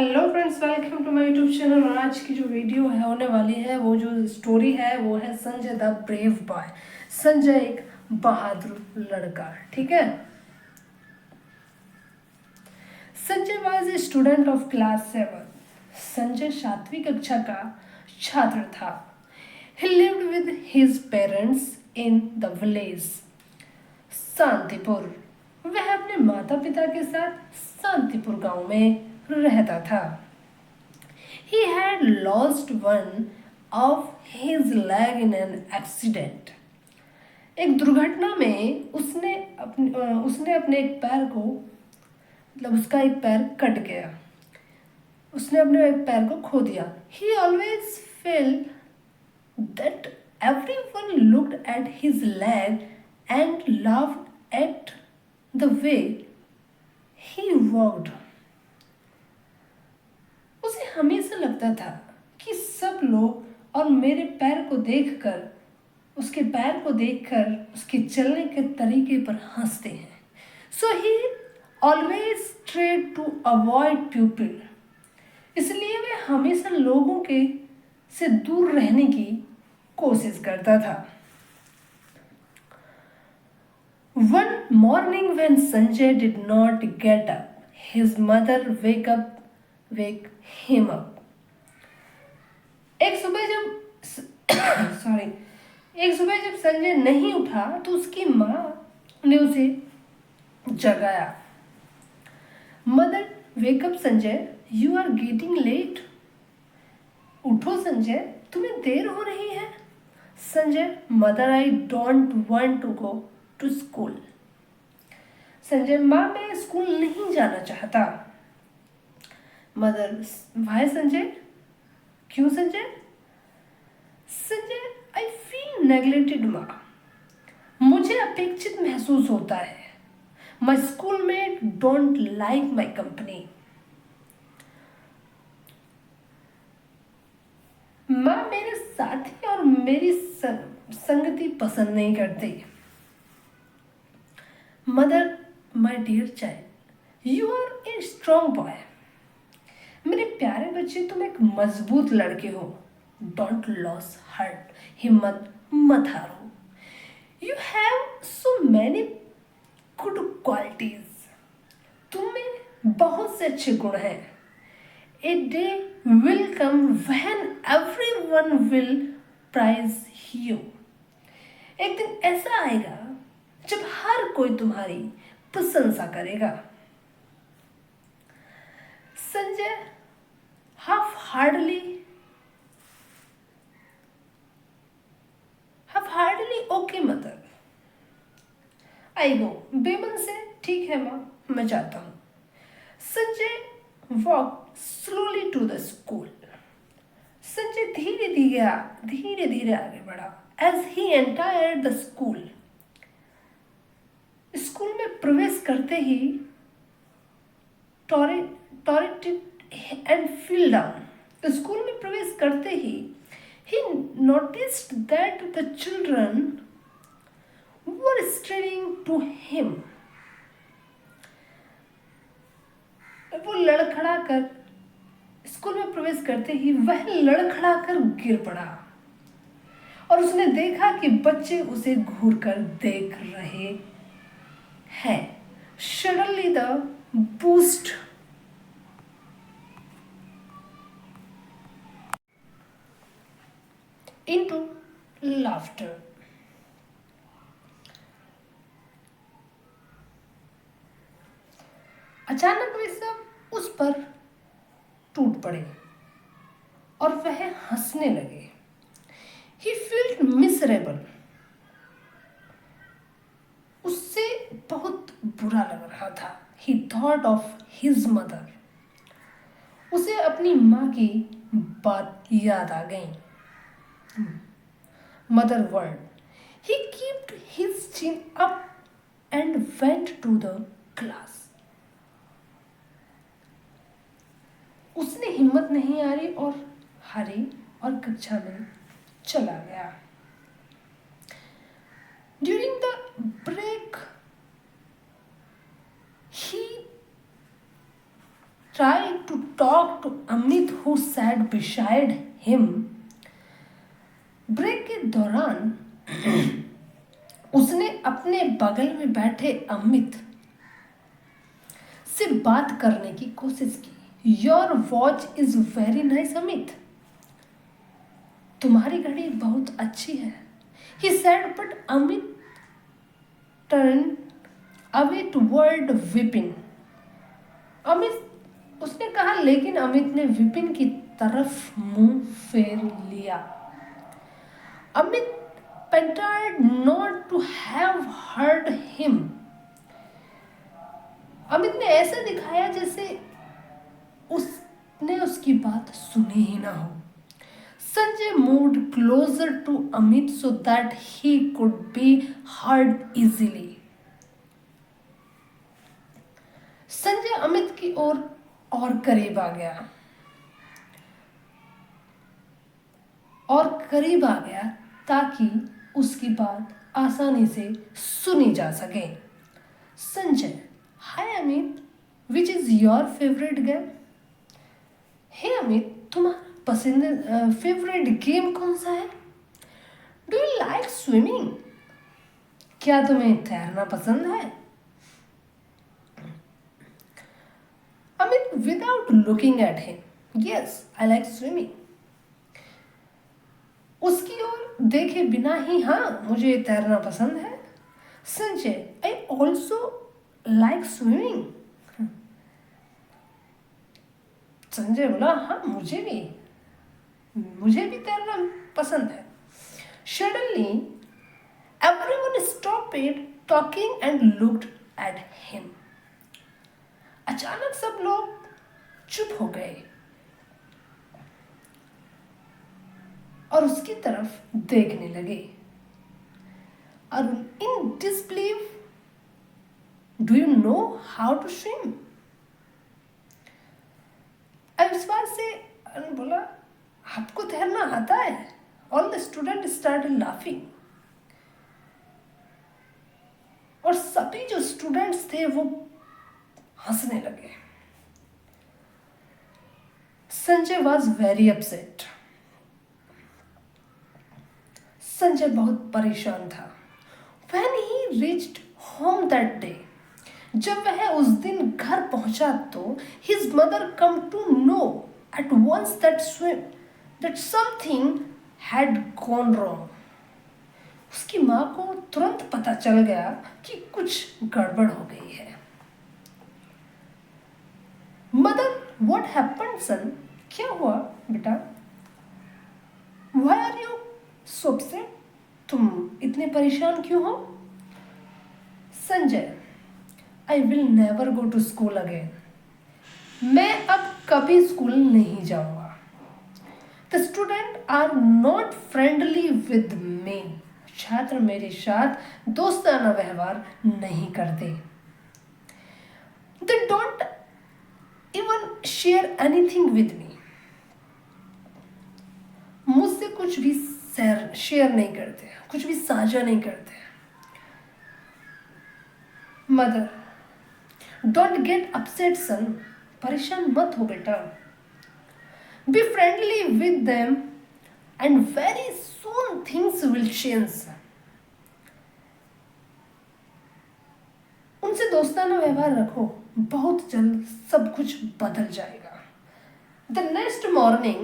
Hello friends, welcome to my YouTube channel. और आज की जो वीडियो है होने वाली है, वो जो स्टोरी है वो है Sanjay the brave boy. Sanjay एक बहादुर लड़का, ठीक है। Sanjay was a student of class 7। Sanjay 7वीं कक्षा का छात्र था। He lived with his parents in the village Shantipur. वह अपने माता पिता के साथ शांतिपुर गांव में रहता था। He had lost one of his leg in an accident. एक दुर्घटना में उसने अपने एक पैर को, मतलब उसका एक पैर कट गया। उसने अपने एक पैर को खो दिया। He always felt that everyone looked at his leg and laughed at the way he walked. उसे हमेशा लगता था कि सब लोग और मेरे पैर को देखकर, उसके पैर को देखकर उसके चलने के तरीके पर हंसते हैं। So he always tried to avoid people. इसलिए वह हमेशा लोगों के से दूर रहने की कोशिश करता था। One morning when Sanjay did not get up, his mother wake him up. एक सुबह जब संजय नहीं उठा तो उसकी माँ ने उसे जगाया। Mother wake up Sanjay, you are getting late. उठो संजय, तुम्हें देर हो रही है। Sanjay, mother I don't want to go to school. Sanjay, माँ मैं स्कूल नहीं जाना चाहता। मदर, वाई संजय, क्यों Sanjay? Sanjay, I feel neglected माँ, मुझे अपेक्षित महसूस होता है। My school mate don't like my company. माँ मेरे साथी और मेरी संगति पसंद नहीं करती। Mother, my dear child, you are a strong boy. मेरे प्यारे बच्चे, तुम एक मजबूत लड़के हो। डोंट लॉस हार्ट, हिम्मत मत हारो। You have so many good qualities, तुम में बहुत से अच्छे गुण हैं। A day will come when everyone will praise you. एक दिन ऐसा आएगा जब हर कोई तुम्हारी प्रशंसा करेगा। Sanjay half hardly okay mother, आई गो। बेमन से, ठीक है माँ, मैं जाता हूँ। Sanjay walk slowly to the school. Sanjay धीरे धीरे आगे बढ़ा। As he entered the school, school में प्रवेश करते ही toilet and fell down. School में प्रवेश करते ही he noticed that the children were staring to him. वो लड़खड़ाकर, स्कूल में प्रवेश करते ही वह लड़खड़ाकर गिर पड़ा और उसने देखा कि बच्चे उसे घूरकर देख रहे हैं। Suddenly the burst into laughter. अचानक वे सब उस पर टूट पड़े और वह हंसने लगे। He felt miserable. उससे बहुत बुरा लग रहा था। He thought of his mother. उसे अपनी माँ की बात याद आ गई। Mother word. He kept his chin up and went to the class. उसने हिम्मत नहीं हारी और कक्षा में चला गया। During the break, he tried to talked to Amit who sat beside him. Break के दौरान उसने अपने बगल में बैठे अमित से बात करने की कोशिश की। Your watch is very nice Amit, तुम्हारी घड़ी बहुत अच्छी है। He said, but Amit turned away toward Vipin. Amit उसने कहा, लेकिन अमित ने विपिन की तरफ मुंह फेर लिया। Amit pretended not to have heard him. Amit ने ऐसा दिखाया जैसे उसने उसकी बात सुनी ही ना हो। Sanjay moved closer to Amit so that he could be heard easily. Sanjay Amit की ओर और करीब आ गया ताकि उसकी बात आसानी से सुनी जा सके। Sanjay, hi Amit, which is your favourite game? हे अमित, तुम्हारा पसंदीदा फेवरेट गेम कौन सा है? Do you like swimming? क्या तुम्हें तैरना पसंद है? Amit without looking at him, yes I like swimming. उसकी ओर देखे बिना ही, हाँ मुझे तैरना पसंद है। Sanjay, I also like swimming. Sanjay बोला, हाँ मुझे भी तैरना पसंद है। Suddenly, everyone stopped talking and looked at him. अचानक सब लोग चुप हो गए और उसकी तरफ देखने लगे। Arun, in disbelief, do you know how to swim? अविश्वास से अरुण बोला, आपको तैरना आता है? All the students started laughing. और सभी जो स्टूडेंट्स थे वो हंसने लगे। Sanjay was very upset. Sanjay बहुत परेशान था। When he reached home that day, जब वह उस दिन घर पहुंचा तो his mother come to know at once that something had gone wrong. उसकी माँ को तुरंत पता चल गया कि कुछ गड़बड़ हो गई है। Mother, what happened, son? क्या हुआ बेटा? Why are you so upset? तुम इतने परेशान क्यों हो? Sanjay, I will never go to school again. मैं अब कभी स्कूल नहीं जाऊंगा। The students are not friendly with me. छात्र मेरे साथ दोस्ताना व्यवहार नहीं करते। They don't even share anything with me. मुझसे कुछ भी शेयर नहीं करते, कुछ भी साझा नहीं करते। Mother, don't get upset, son. परेशान मत हो बेटा। Be friendly with them and very soon things will change. उनसे दोस्ताना व्यवहार रखो, बहुत जल्द सब कुछ बदल जाएगा। The next morning,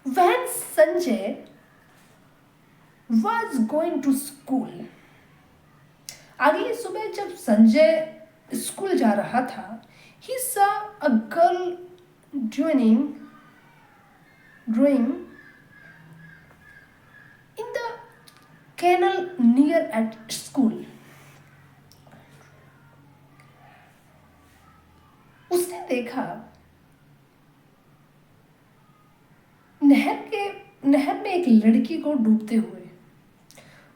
when Sanjay was going to school, अगली सुबह जब संजय स्कूल जा रहा था, he saw a girl drawing in the canal near at school. उसने देखा नहर में एक लड़की को डूबते हुए।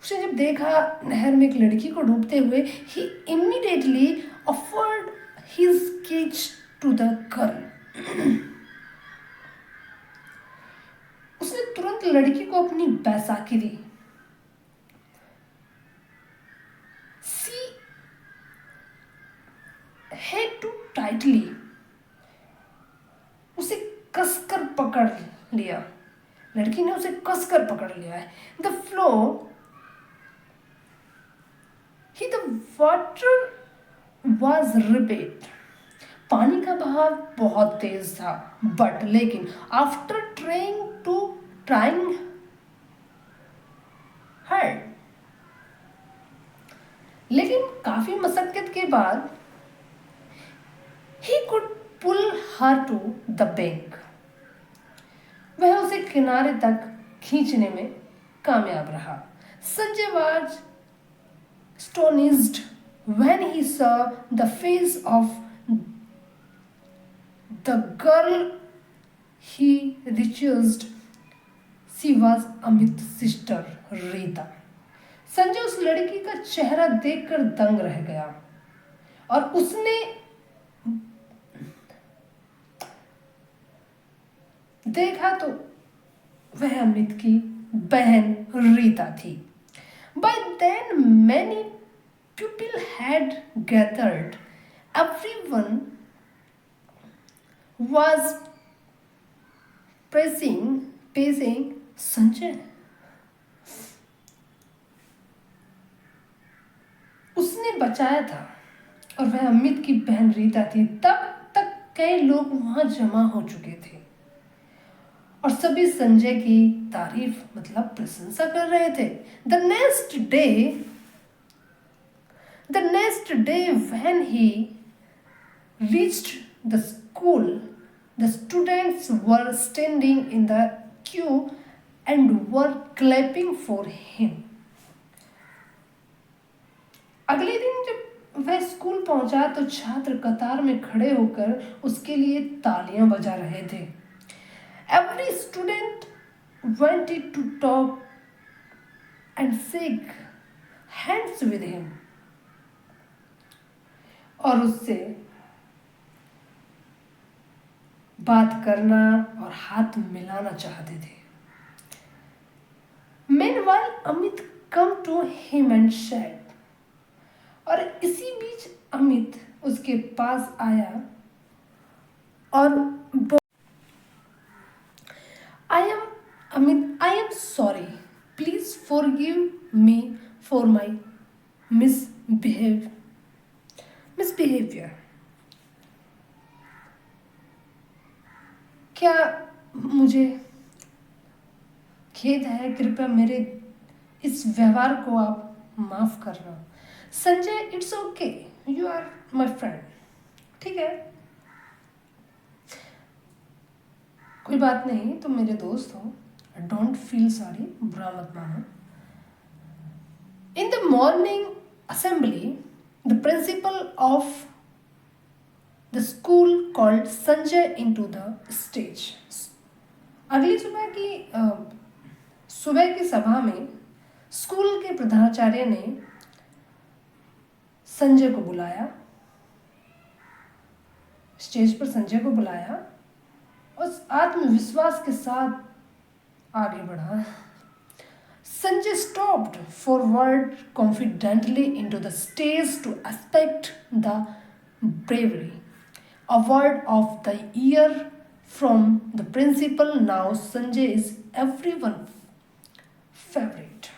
उसने जब देखा नहर में एक लड़की को डूबते हुए, he immediately offered his cage to the girl. उसने तुरंत लड़की को अपनी बैसाखी दी। She held too tightly. कसकर पकड़ लिया, लड़की ने उसे कसकर पकड़ लिया है। The flow he the water was repaid, पानी का बहाव बहुत तेज था, बट लेकिन आफ्टर ट्राइंग हार्ड, लेकिन काफी मशक्कत के बाद ही could pull her to the bank, वह उसे किनारे तक खींचने में कामयाब रहा। Sanjay was astonished when he saw the face of the girl he realized she was Amit's sister Rita. Sanjay उस लड़की का चेहरा देखकर दंग रह गया और उसने देखा तो वह अमित की बहन रीता थी। By then many people had gathered. Everyone was praising Sanjay. उसने बचाया था और वह अमित की बहन रीता थी। तब तक कई लोग वहां जमा हो चुके थे और सभी संजय की तारीफ मतलब प्रशंसा कर रहे थे। The next day when he reached the school, the students were standing in the queue and were clapping for him. अगले दिन जब वह स्कूल पहुंचा तो छात्र कतार में खड़े होकर उसके लिए तालियां बजा रहे थे। Every student wanted to talk and shake hands with him. और उससे बात करना और हाथ मिलाना चाहते थे। Meanwhile, Amit come to him and said, और इसी बीच अमित उसके पास आया और I am sorry. Please forgive me for my misbehavior. क्या मुझे खेद है, कृपया मेरे इस व्यवहार को आप माफ करना। Sanjay, it's okay, you are my friend. ठीक है, कोई बात नहीं, तुम मेरे दोस्त हो। डोंट फील सॉरी, बुरा मत मानो। In the morning assembly the principle of the school called Sanjay into the stage. अगली सुबह की सभा में स्कूल के प्रधानाचार्य ने संजय को बुलाया, स्टेज पर संजय को बुलाया और आत्मविश्वास के साथ आगे बढ़ा। Sanjay stopped forward confidently into the stage to expect the bravery award of the year from the principal. Now Sanjay is everyone's favorite.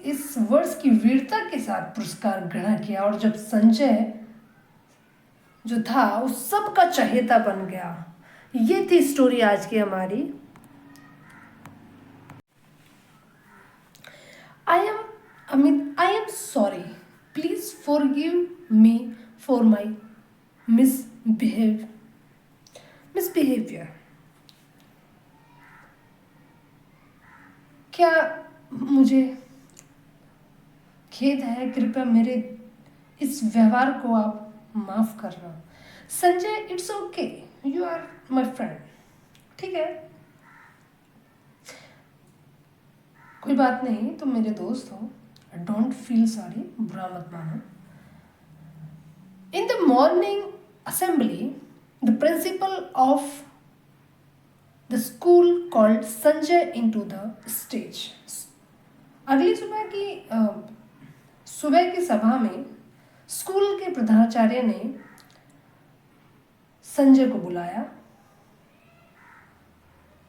इस वर्ष की वीरता के साथ पुरस्कार ग्रहण किया और जब संजय जो था उस सब का चहेता बन गया। ये थी स्टोरी आज की हमारी। I am sorry, please forgive me for my misbehaviour. क्या मुझे खेद है, कृपया मेरे इस व्यवहार को आप माफ करना। Sanjay, it's okay, you are my friend. ठीक है, कोई बात नहीं, तुम मेरे दोस्त हो। डोंट फील सॉरी, बुरा मत मानो। In the morning assembly the principle of the school called Sanjay into the stage. अगली सुबह की सभा में स्कूल के प्रधानाचार्य ने संजय को बुलाया,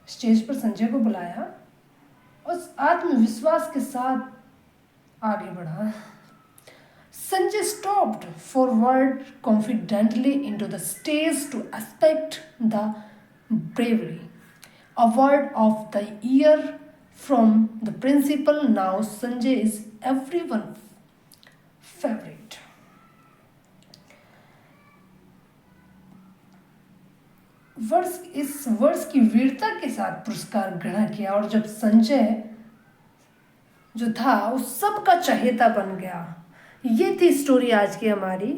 स्टेज पर संजय को बुलाया और आत्मविश्वास के साथ आगे बढ़ा। Sanjay stopped forward confidently into the stage to expect the bravery award of the year from the principal. Now Sanjay is everyone's favorite. इस वर्ष की वीरता के साथ पुरस्कार ग्रहण किया और जब संजय जो था उस सब का चहेता बन गया। ये थी स्टोरी आज की हमारी।